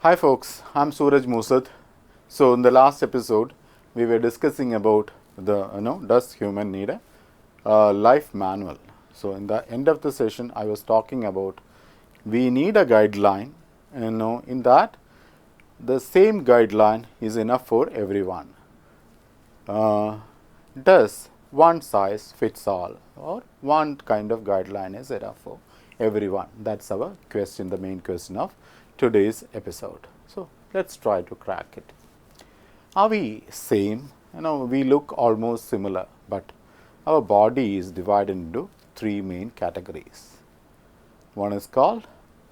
Hi folks, I'm Suraj Moosad. So in the last episode, we were discussing about does human need a life manual? So in the end of the session, I was talking about we need a guideline. In that the same guideline is enough for everyone. Does one size fits all, or one kind of guideline is enough for everyone? That's our question, the main question of today's episode. So let's try to crack it. Are we same? We look almost similar, but our body is divided into three main categories. One is called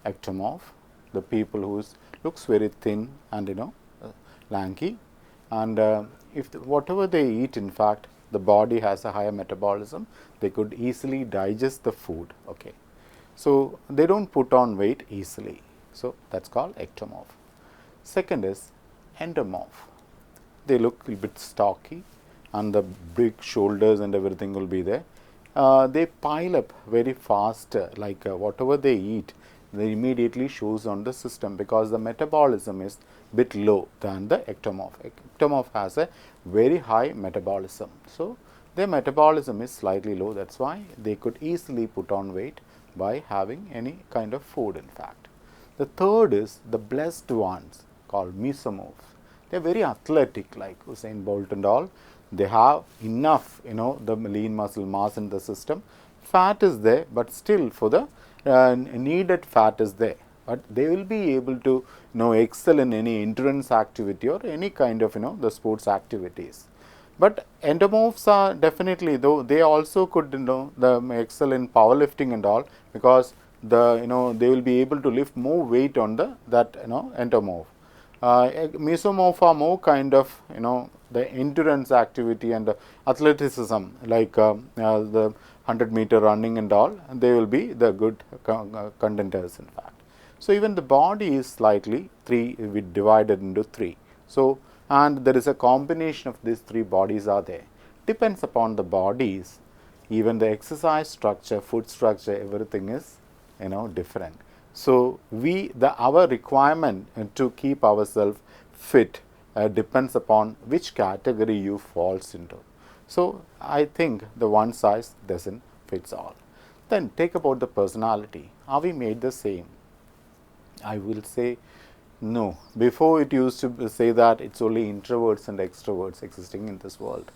ectomorph, the people who looks very thin and lanky, and if whatever they eat, in fact, the body has a higher metabolism, they could easily digest the food. Okay, so they don't put on weight easily. So that's called ectomorph. Second is endomorph. They look a bit stocky, and the big shoulders and everything will be there. They pile up very fast, like whatever they eat, they immediately shows on the system because the metabolism is bit low than the ectomorph. Ectomorph has a very high metabolism, so their metabolism is slightly low. That's why they could easily put on weight by having any kind of food, in fact. The third is the blessed ones called mesomorphs. They are very athletic, like Usain Bolt and all. They have enough, the lean muscle mass in the system. Fat is there, but still for the needed fat is there. But they will be able to, excel in any endurance activity or any kind of, the sports activities. But endomorphs are definitely, though, they also could, excel in powerlifting and all, because they will be able to lift more weight on that endomorph. Mesomorph are more kind of the endurance activity and athleticism, like the 100-meter running and all, and they will be the good contenders, in fact. So even the body is slightly divided into three. So and there is a combination of these three bodies are there. Depends upon the bodies, even the exercise structure, food structure, everything is different. So our requirement to keep ourselves fit depends upon which category you falls into. So I think the one size doesn't fits all. Then take about the personality. Are we made the same? I will say no. Before it used to say that it's only introverts and extroverts existing in this world.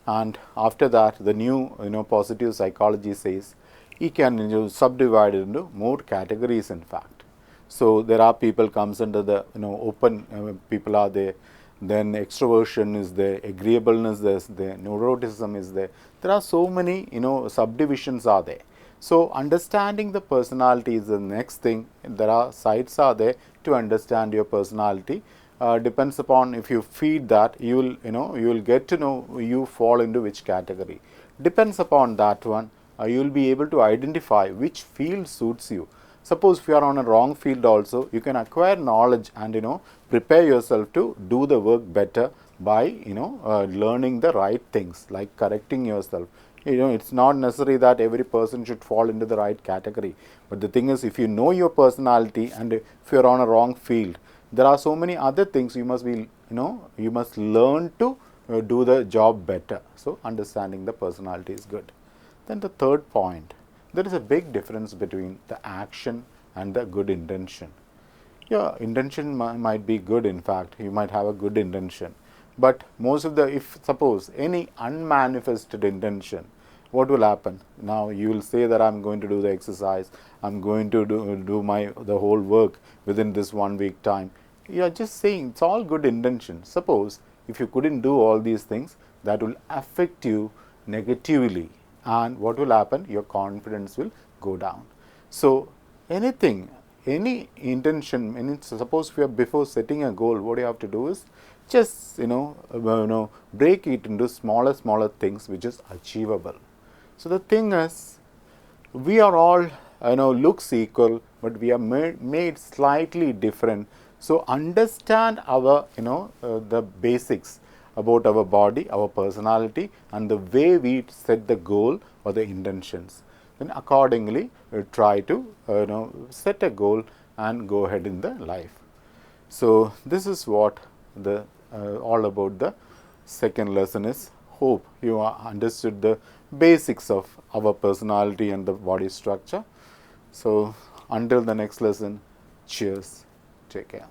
And after that, the new positive psychology says it can subdivide it into more categories, in fact. So there are people comes under the open people are there, then extroversion is there, agreeableness is there, neuroticism is there. There are so many subdivisions are there. So understanding the personality is the next thing. There are sites are there to understand your personality. Depends upon, if you feed that, you will get to know you fall into which category. Depends upon that one. You will be able to identify which field suits you. Suppose if you are on a wrong field also, you can acquire knowledge and prepare yourself to do the work better by learning the right things, like correcting yourself. It's not necessary that every person should fall into the right category, but the thing is, if you know your personality and if you are on a wrong field, there are so many other things you must be you must learn to do the job better. So understanding the personality is good. Then the third point, there is a big difference between the action and the good intention. Your intention might be good, in fact, you might have a good intention, but most of if suppose any unmanifested intention, what will happen? Now you will say that I'm going to do the exercise, I'm going to do the whole work within this 1 week time. You are just saying it's all good intention. Suppose if you couldn't do all these things, that will affect you negatively. And what will happen? Your confidence will go down. So anything, any intention, suppose if you are before setting a goal, what you have to do is just break it into smaller things which is achievable. So the thing is, we are all looks equal, but we are made slightly different. So understand our the basics about our body, our personality, and the way we set the goal or the intentions. Then accordingly try to set a goal and go ahead in the life. So, this is what the all about the second lesson is. Hope you understood the basics of our personality and the body structure. So, until the next lesson, cheers, take care.